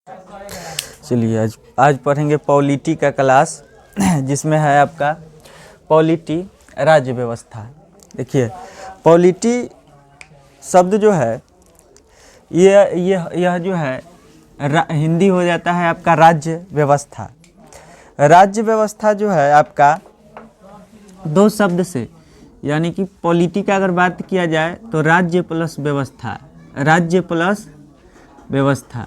चलिए आज पढ़ेंगे पॉलिटी का क्लास, जिसमें है आपका पॉलिटी राज्य व्यवस्था। देखिए पॉलिटी शब्द जो है यह जो है हिंदी हो जाता है आपका राज्य व्यवस्था। राज्य व्यवस्था जो है आपका दो शब्द से, यानी कि पॉलिटी का अगर बात किया जाए तो राज्य प्लस व्यवस्था, राज्य प्लस व्यवस्था,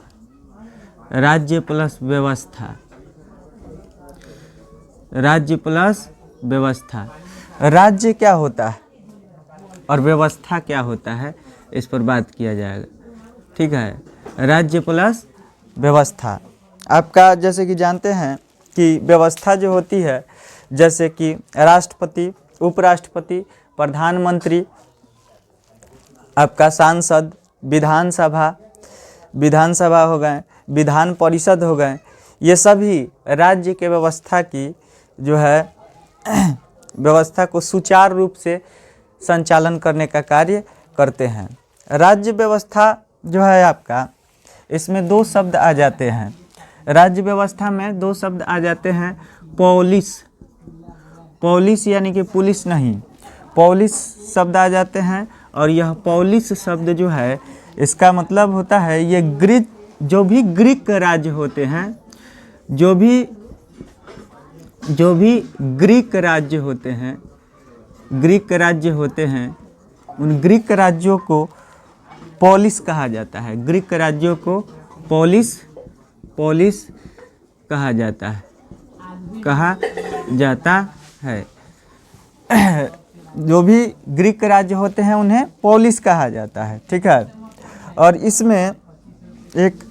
राज्य प्लस व्यवस्था, राज्य प्लस व्यवस्था। राज्य क्या होता है और व्यवस्था क्या होता है, इस पर बात किया जाएगा। ठीक है, राज्य प्लस व्यवस्था। आपका जैसे कि जानते हैं कि व्यवस्था जो होती है, जैसे कि राष्ट्रपति, उपराष्ट्रपति, प्रधानमंत्री, आपका सांसद, विधानसभा हो गए, विधान परिषद हो गए, ये सभी राज्य के व्यवस्था की जो है व्यवस्था को सुचारू रूप से संचालन करने का कार्य करते हैं। राज्य व्यवस्था जो है आपका, इसमें दो शब्द आ जाते हैं। राज्य व्यवस्था में दो शब्द आ जाते हैं, पॉलिस, पॉलिस यानी कि पुलिस नहीं, पॉलिस शब्द आ जाते हैं। और यह पॉलिस शब्द जो है, इसका मतलब होता है ये जो भी ग्रीक राज्य होते हैं, जो भी ग्रीक राज्य होते हैं, उन ग्रीक राज्यों को पॉलिस कहा जाता है। ग्रीक राज्यों को पॉलिस कहा जाता है। जो भी ग्रीक राज्य होते हैं उन्हें पॉलिस कहा जाता है। ठीक है, और इसमें एक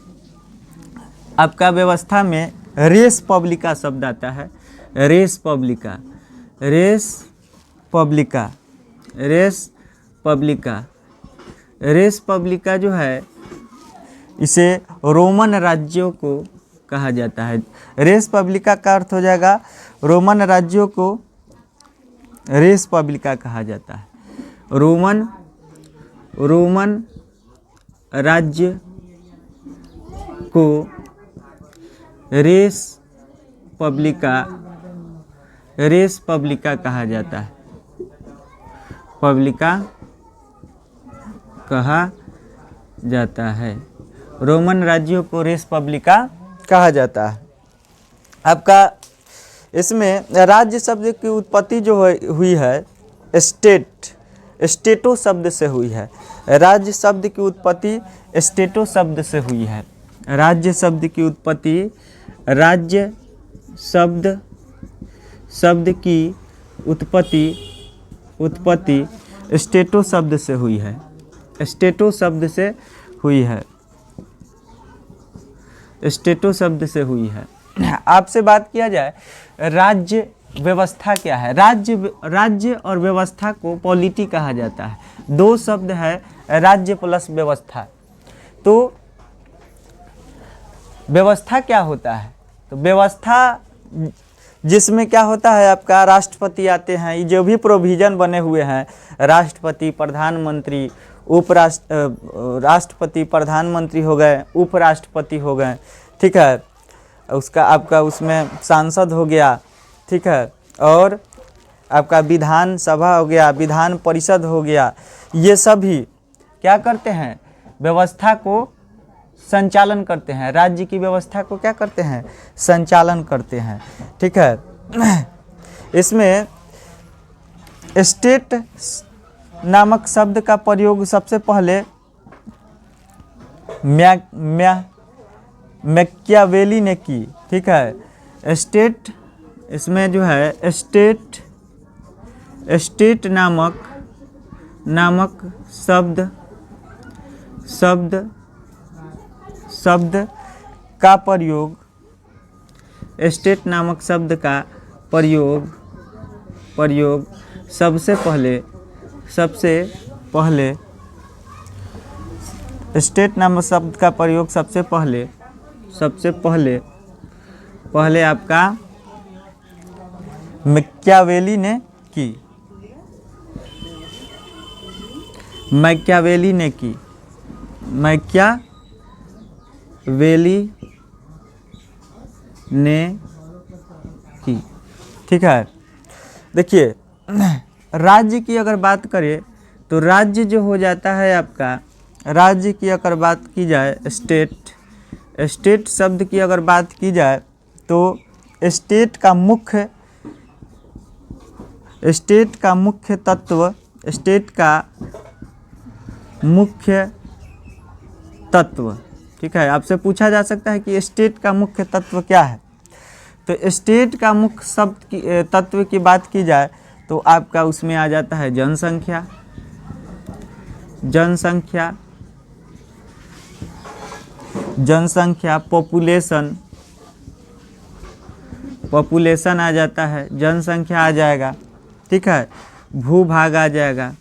आपका व्यवस्था में रेस पब्लिका शब्द आता है। रेस पब्लिका जो है, इसे रोमन राज्यों को कहा जाता है। रेस पब्लिका का अर्थ हो जाएगा, रोमन राज्यों को रेस पब्लिका कहा जाता है। रोमन राज्य को रेस पब्लिका कहा जाता है। पब्लिका कहा जाता है। रोमन राज्यों को रेस पब्लिका कहा जाता है। आपका इसमें राज्य शब्द की उत्पत्ति जो हुई है, स्टेटो शब्द से हुई है। राज्य शब्द की उत्पत्ति स्टेटो शब्द से हुई है। राज्य शब्द की उत्पत्ति स्टेटो शब्द से हुई है। स्टेटो शब्द से हुई है। आपसे बात किया जाए राज्य व्यवस्था क्या है। राज्य और व्यवस्था को पॉलिटी कहा जाता है। दो शब्द है, राज्य प्लस व्यवस्था। तो व्यवस्था क्या होता है, तो व्यवस्था जिसमें क्या होता है आपका, राष्ट्रपति आते हैं। ये जो भी प्रोविज़न बने हुए हैं, राष्ट्रपति, प्रधानमंत्री, राष्ट्रपति, प्रधानमंत्री हो गए, उपराष्ट्रपति हो गए। ठीक है, उसका आपका उसमें सांसद हो गया। ठीक है, और आपका विधान सभा हो गया, विधान परिषद हो गया। ये सभी क्या करते हैं, व्यवस्था को संचालन करते हैं। राज्य की व्यवस्था को क्या करते हैं, संचालन करते हैं। ठीक है, इसमें स्टेट नामक शब्द का प्रयोग सबसे पहले मैकियावेली ने की। ठीक है, स्टेट, इसमें जो है स्टेट नामक शब्द का प्रयोग, स्टेट नामक शब्द का प्रयोग सबसे पहले स्टेट नामक शब्द का प्रयोग सबसे पहले आपका मैकियावेली ने की। मैकियावेली ने की। ठीक है, देखिए राज्य की अगर बात करें तो राज्य जो हो जाता है आपका, राज्य की अगर बात की जाए, स्टेट, स्टेट शब्द की अगर बात की जाए तो स्टेट का मुख्य तत्व, स्टेट का मुख्य तत्व, ठीक है, आपसे पूछा जा सकता है कि स्टेट का मुख्य तत्व क्या है। तो स्टेट का मुख्य शब्द की तत्व की बात की जाए तो आपका उसमें आ जाता है जनसंख्या, जनसंख्या, जनसंख्या, पॉपुलेशन, पॉपुलेशन आ जाता है, जनसंख्या आ जाएगा। ठीक है, भूभाग आ जाएगा,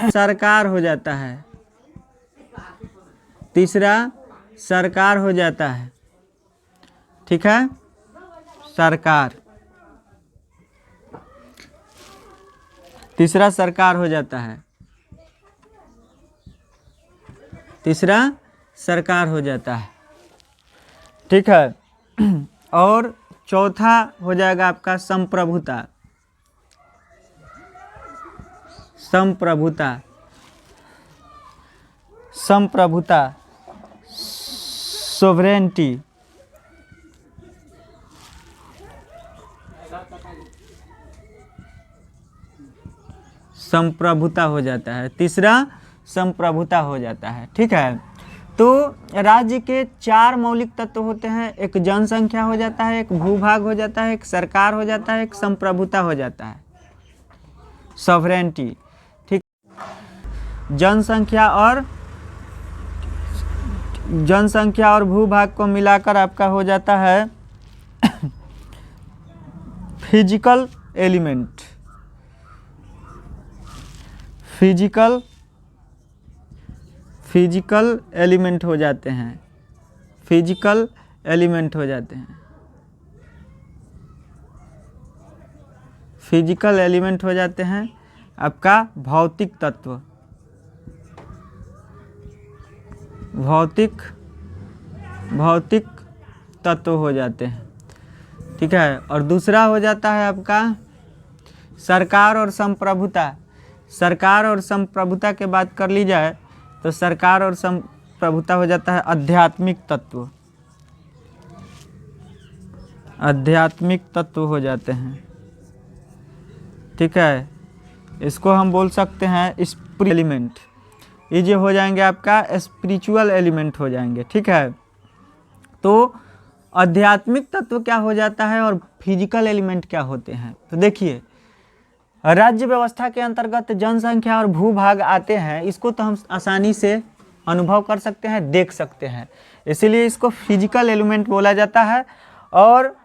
सरकार हो जाता है, तीसरा सरकार हो जाता है। ठीक है, सरकार, तीसरा सरकार हो जाता है, तीसरा सरकार हो जाता है। ठीक है, और चौथा हो जाएगा आपका संप्रभुता, संप्रभुता, संप्रभुता, सोवरेनिटी, संप्रभुता हो जाता है, तीसरा संप्रभुता हो जाता है। ठीक है, तो राज्य के 4 मौलिक तत्व होते हैं, एक जनसंख्या हो जाता है, एक भूभाग हो जाता है, एक सरकार हो जाता है, एक संप्रभुता हो जाता है, सॉवरेनिटी। ठीक, जनसंख्या और भूभाग को मिलाकर आपका हो जाता है फिजिकल एलिमेंट, फिजिकल एलिमेंट हो जाते हैं, फिजिकल एलिमेंट हो जाते हैं, फिजिकल एलिमेंट हो जाते हैं आपका भौतिक तत्व, भौतिक तत्व हो जाते हैं। ठीक है, और दूसरा हो जाता है आपका सरकार और संप्रभुता। सरकार और संप्रभुता के बात कर ली जाए तो सरकार और संप्रभुता हो जाता है आध्यात्मिक तत्व, आध्यात्मिक तत्व हो जाते हैं। ठीक है, इसको हम बोल सकते हैं स्पिरिचुअल एलिमेंट, ये जो हो जाएंगे आपका स्पिरिचुअल एलिमेंट हो जाएंगे। ठीक है, तो आध्यात्मिक तत्व क्या हो जाता है और फिजिकल एलिमेंट क्या होते हैं। तो देखिए, राज्य व्यवस्था के अंतर्गत जनसंख्या और भूभाग आते हैं, इसको तो हम आसानी से अनुभव कर सकते हैं, देख सकते हैं, इसीलिए इसको फिजिकल एलिमेंट बोला जाता है। और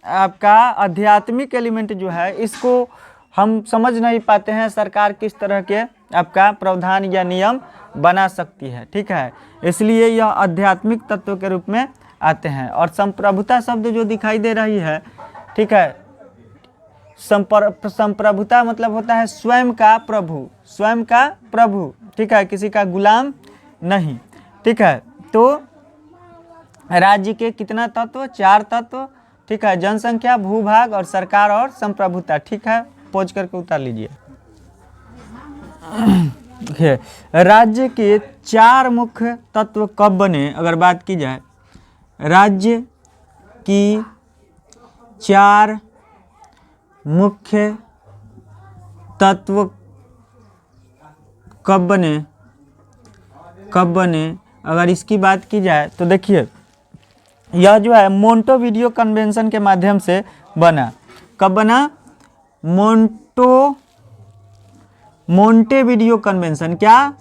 आपका आध्यात्मिक एलिमेंट जो है, इसको हम समझ नहीं पाते हैं सरकार किस तरह के आपका प्रावधान या नियम बना सकती है। ठीक है, इसलिए यह आध्यात्मिक तत्व के रूप में आते हैं। और संप्रभुता शब्द जो दिखाई दे रही है, ठीक है, संप्रभुता मतलब होता है स्वयं का प्रभु, स्वयं का प्रभु। ठीक है, किसी का गुलाम नहीं। ठीक है, तो राज्य के कितना तत्व, 4 तत्व। ठीक है, जनसंख्या, भूभाग और सरकार और संप्रभुता। ठीक है, पोज करके उतार लीजिए। राज्य के 4 मुख्य तत्व कब बने, अगर बात की जाए, राज्य की 4 मुख्य तत्व कब बने, अगर इसकी बात की जाए तो देखिए, यह जो है मोंटेविडियो कन्वेंशन के माध्यम से बना। कब बना? Montevideo convention. क्या?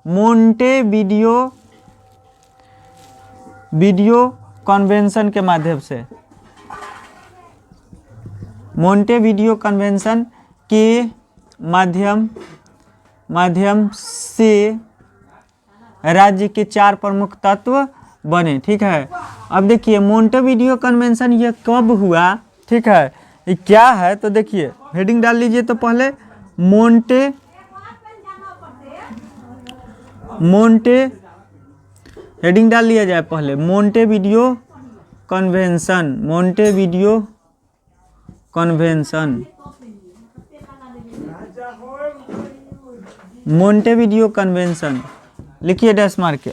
मोंटेविडियो कन्वेंशन के माध्यम से, मोंटेविडियो कन्वेंशन के माध्यम से राज्य के 4 प्रमुख तत्व बने। ठीक है, अब देखिए मोंटेविडियो कन्वेंशन ये कब हुआ, ठीक है, ये क्या है, तो देखिए हेडिंग डाल लीजिए। तो पहले हेडिंग डाल लिया जाए पहले, मोंटेविडियो कन्वेंशन, मोंटेविडियो कन्वेंशन, मोंटेविडियो कन्वेंशन लिखिए डैश मार के।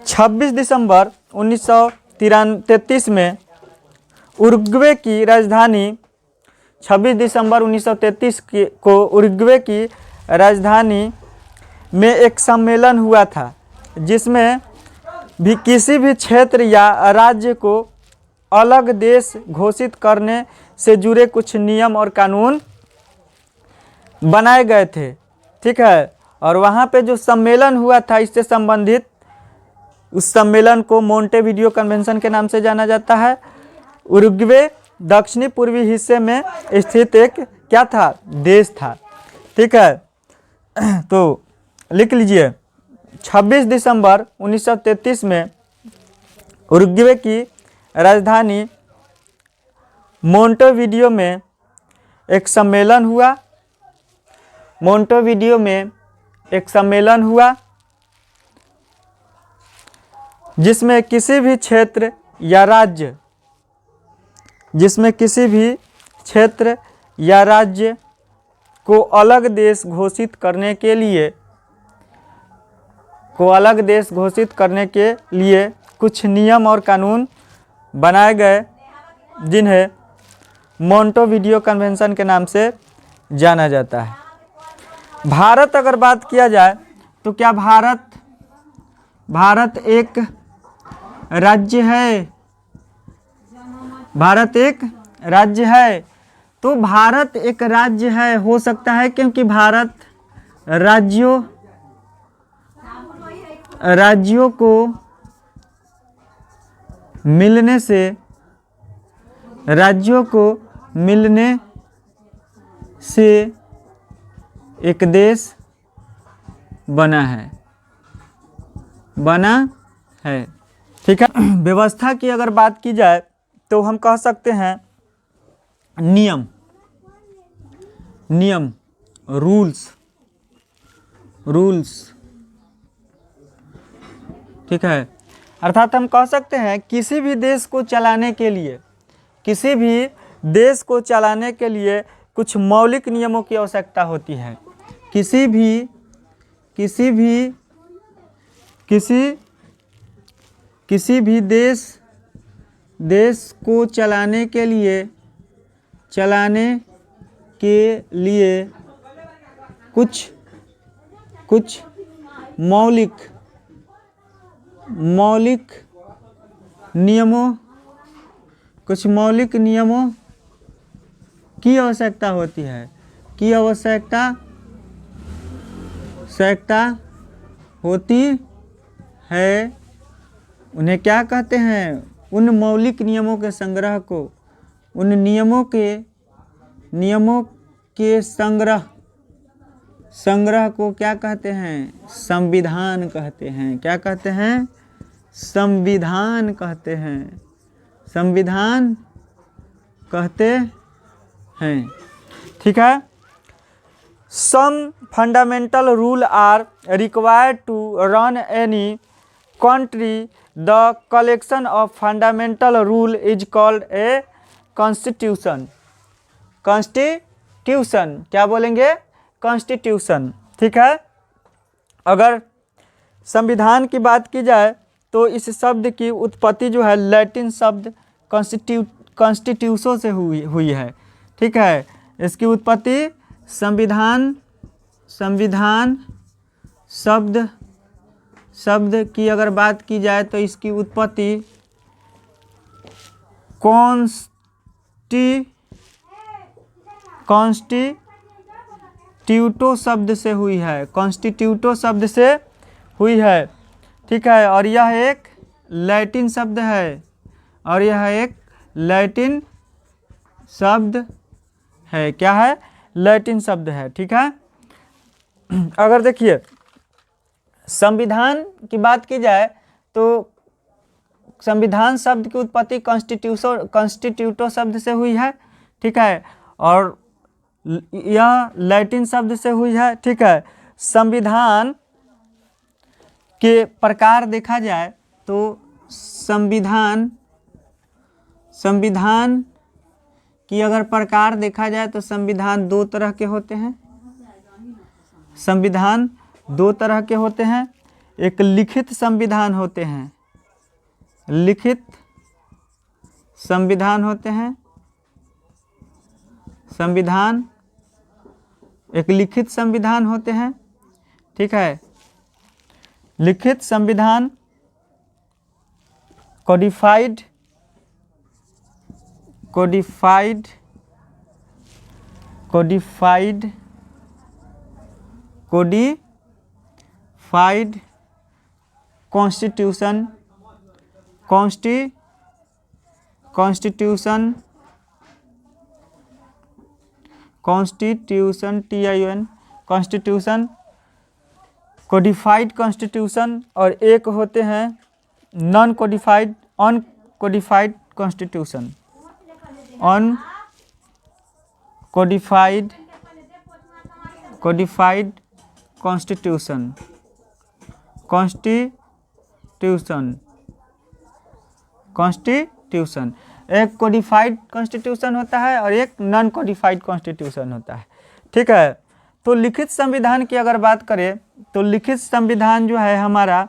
26 दिसंबर 1933 में उरुग्वे की राजधानी 26 दिसंबर 1933 को उरुग्वे की राजधानी में एक सम्मेलन हुआ था, जिसमें भी किसी भी क्षेत्र या राज्य को अलग देश घोषित करने से जुड़े कुछ नियम और कानून बनाए गए थे। ठीक है, और वहाँ पे जो सम्मेलन हुआ था इससे संबंधित, उस सम्मेलन को मोंटेविडियो कन्वेंशन के नाम से जाना जाता है। उरुग्वे दक्षिणी पूर्वी हिस्से में स्थित एक क्या था, देश था। ठीक है, तो लिख लीजिए 26 दिसंबर 1933 में उरुग्वे की राजधानी मोंटेविडियो में एक सम्मेलन हुआ, मोंटेविडियो में एक सम्मेलन हुआ जिसमें किसी भी क्षेत्र या राज्य, जिसमें किसी भी क्षेत्र या राज्य को अलग देश घोषित करने के लिए, कुछ नियम और कानून बनाए गए, जिन्हें मोंटेविडियो कन्वेंशन के नाम से जाना जाता है। भारत अगर बात किया जाए तो क्या भारत एक राज्य है? भारत एक राज्य है। तो भारत एक राज्य है, हो सकता है क्योंकि भारत राज्यों को मिलने से एक देश बना है। ठीक है, व्यवस्था की अगर बात की जाए तो हम कह सकते हैं नियम रूल्स। ठीक है, अर्थात हम कह सकते हैं किसी भी देश को चलाने के लिए कुछ मौलिक नियमों की आवश्यकता होती है। किसी भी देश को चलाने के लिए कुछ मौलिक नियमों की आवश्यकता होती है, उन्हें क्या कहते हैं? उन मौलिक नियमों के संग्रह को, उन नियमों के संग्रह को क्या कहते हैं? संविधान कहते हैं। क्या कहते हैं? संविधान कहते हैं। ठीक है, Some fundamental rules are required to run any country. The collection of fundamental rule is called a constitution. क्या बोलेंगे? Constitution. ठीक है, अगर संविधान की बात की जाए तो इस शब्द की उत्पत्ति जो है लैटिन शब्द कॉन्स्टिट्यूशो से हुई है। ठीक है, इसकी उत्पत्ति संविधान शब्द की अगर बात की जाए तो इसकी उत्पत्ति कॉन्स्टिट्यूटो शब्द से हुई है। ठीक है, और यह एक लैटिन शब्द है। क्या है? लैटिन शब्द है। ठीक है, अगर देखिए संविधान की बात की जाए तो संविधान शब्द की उत्पत्ति कॉन्स्टिट्यूटो शब्द से हुई है। ठीक है, और यह लैटिन शब्द से हुई है। ठीक है, संविधान के प्रकार देखा जाए तो संविधान की अगर प्रकार देखा जाए तो संविधान दो तरह के होते हैं। संविधान दो तरह के होते हैं, एक लिखित संविधान होते हैं, लिखित संविधान होते हैं, संविधान एक लिखित संविधान होते हैं, ठीक है। लिखित संविधान codified constitution TION constitution, codified constitution, और एक होते हैं non codified uncodified constitution. Codified constitution एक कोडिफाइड कॉन्स्टिट्यूशन होता है और एक नॉन कोडिफाइड कॉन्स्टिट्यूशन होता है, ठीक है। तो लिखित संविधान की अगर बात करें तो लिखित संविधान जो है हमारा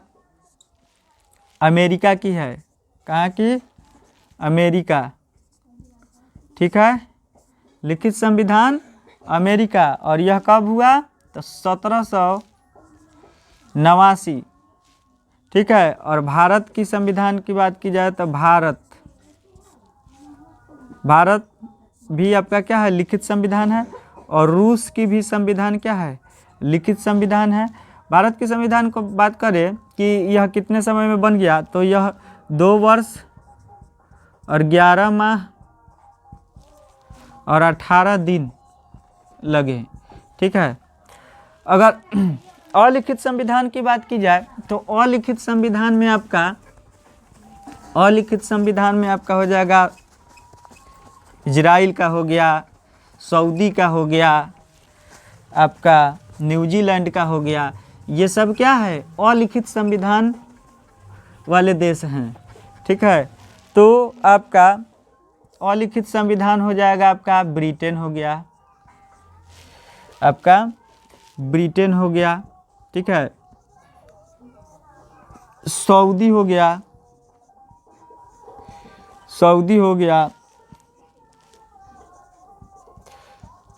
अमेरिका की है। कहाँ की? अमेरिका, ठीक है। लिखित संविधान अमेरिका, और यह कब हुआ? तो 1789, ठीक है। और भारत की संविधान की बात की जाए तो भारत भी आपका क्या है? लिखित संविधान है। और रूस की भी संविधान क्या है? लिखित संविधान है। भारत की संविधान को बात करें कि यह कितने समय में बन गया, तो यह 2 वर्ष और 11 माह और 18 दिन लगे, ठीक है। अगर अलिखित संविधान की बात की जाए तो अलिखित संविधान में आपका हो जाएगा इजराइल का हो गया, सऊदी का हो गया, आपका न्यूजीलैंड का हो गया। ये सब क्या है? अलिखित संविधान वाले देश हैं, ठीक है। तो आपका अलिखित संविधान हो जाएगा आपका ब्रिटेन हो गया, ठीक है। सऊदी हो गया,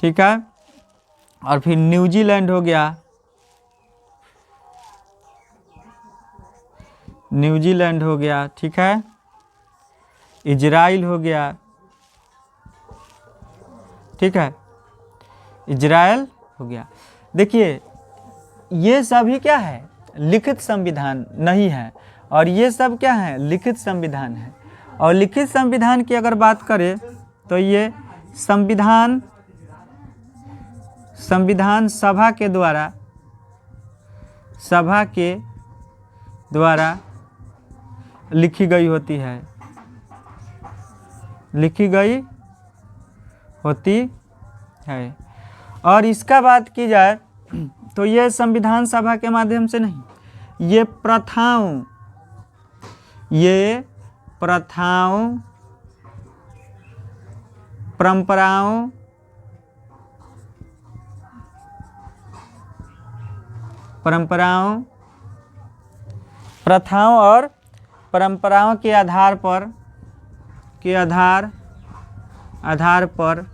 ठीक है। और फिर न्यूजीलैंड हो गया, ठीक है। इजराइल हो गया, ठीक है। इजराइल हो गया। देखिए ये सभी क्या है? लिखित संविधान नहीं है, और ये सब क्या है? लिखित संविधान है। और लिखित संविधान की अगर बात करें तो ये संविधान सभा के द्वारा लिखी गई होती है, और इसका बात की जाए तो ये संविधान सभा के माध्यम से नहीं, ये प्रथाओं, प्रथाओं और परंपराओं के आधार पर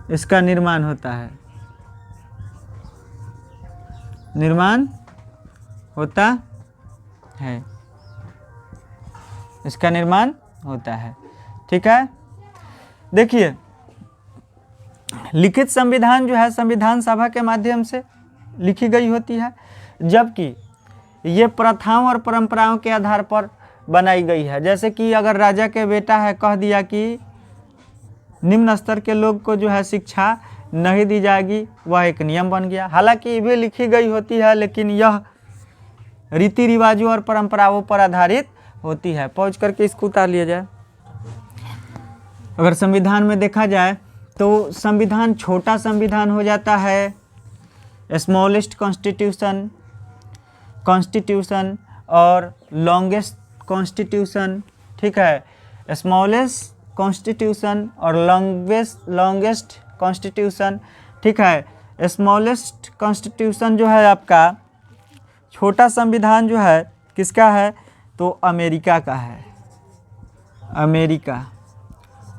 इसका निर्माण होता है, इसका निर्माण होता है, ठीक है। देखिए लिखित संविधान जो है संविधान सभा के माध्यम से लिखी गई होती है, जबकि ये प्रथाओं और परंपराओं के आधार पर बनाई गई है। जैसे कि अगर राजा के बेटा है, कह दिया कि निम्न स्तर के लोग को जो है शिक्षा नहीं दी जाएगी, वह एक नियम बन गया। हालांकि ये भी लिखी गई होती है, लेकिन यह रीति रिवाजों और परंपराओं पर आधारित होती है। पहुँच करके इसको उतार लिया जाए। अगर संविधान में देखा जाए तो संविधान छोटा संविधान हो जाता है, स्मॉलेस्ट कॉन्स्टिट्यूशन, कॉन्स्टिट्यूशन और लॉन्गेस्ट कॉन्स्टिट्यूशन, ठीक है। स्मॉलेस्ट कॉन्स्टिट्यूशन और लॉन्गेस्ट कॉन्स्टिट्यूशन, ठीक है। स्मॉलेस्ट कॉन्स्टिट्यूशन जो है आपका, छोटा संविधान जो है किसका है, तो अमेरिका का है, अमेरिका।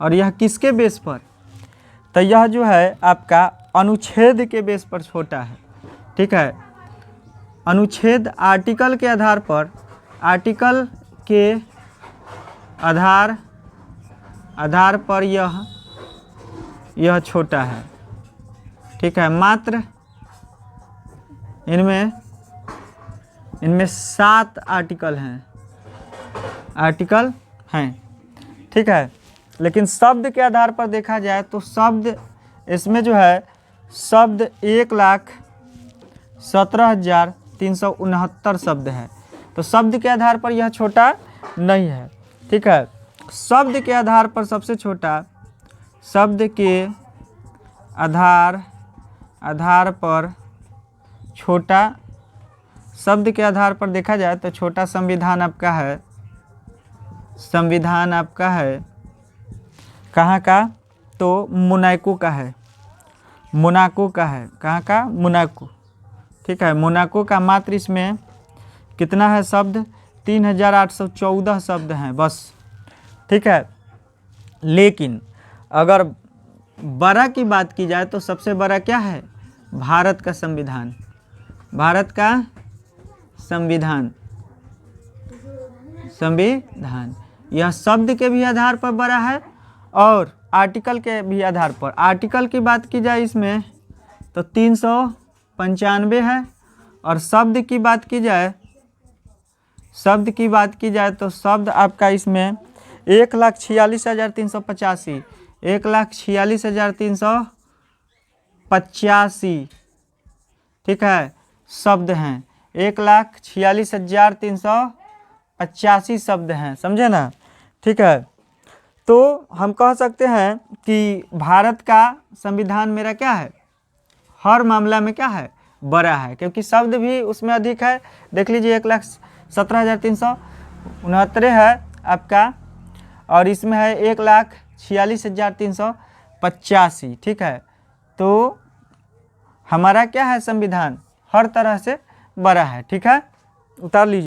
और यह किसके बेस पर, तो यह जो है आपका अनुच्छेद के बेस पर छोटा है, ठीक है। अनुच्छेद आर्टिकल के आधार पर, आर्टिकल के आधार पर यह छोटा है, ठीक है। मात्र इनमें 7 आर्टिकल हैं, ठीक है। लेकिन शब्द के आधार पर देखा जाए तो शब्द इसमें जो है शब्द 1,17,369 शब्द है। तो शब्द के आधार पर यह छोटा नहीं है, ठीक है। शब्द के आधार पर सबसे छोटा, शब्द के आधार पर छोटा, शब्द के आधार पर देखा जाए तो छोटा संविधान आपका है, संविधान आपका है कहाँ का, तो मोनाको का है, मोनाको का है। कहाँ का, मोनाको, ठीक है। मोनाको का मात्र इसमें कितना है शब्द, 3,814 शब्द हैं बस, ठीक है। लेकिन अगर बड़ा की बात की जाए तो सबसे बड़ा क्या है, भारत का संविधान, भारत का संविधान, संविधान यह शब्द के भी आधार पर बड़ा है और आर्टिकल के भी आधार पर। आर्टिकल की बात की जाए इसमें तो 395 है, और शब्द की बात की जाए, शब्द की बात की जाए तो शब्द आपका इसमें 1,46,385, 1,46,385, ठीक है, शब्द हैं। 1,46,385 शब्द हैं, समझे ना, ठीक है। तो हम कह सकते हैं कि भारत का संविधान मेरा क्या है, हर मामला में क्या है, बड़ा है, क्योंकि शब्द भी उसमें अधिक है। देख लीजिए 1,17,369 है आपका, और इसमें है 1,46,385, ठीक है। तो हमारा क्या है, संविधान हर तरह से बड़ा है, ठीक है। उतार लीजिए।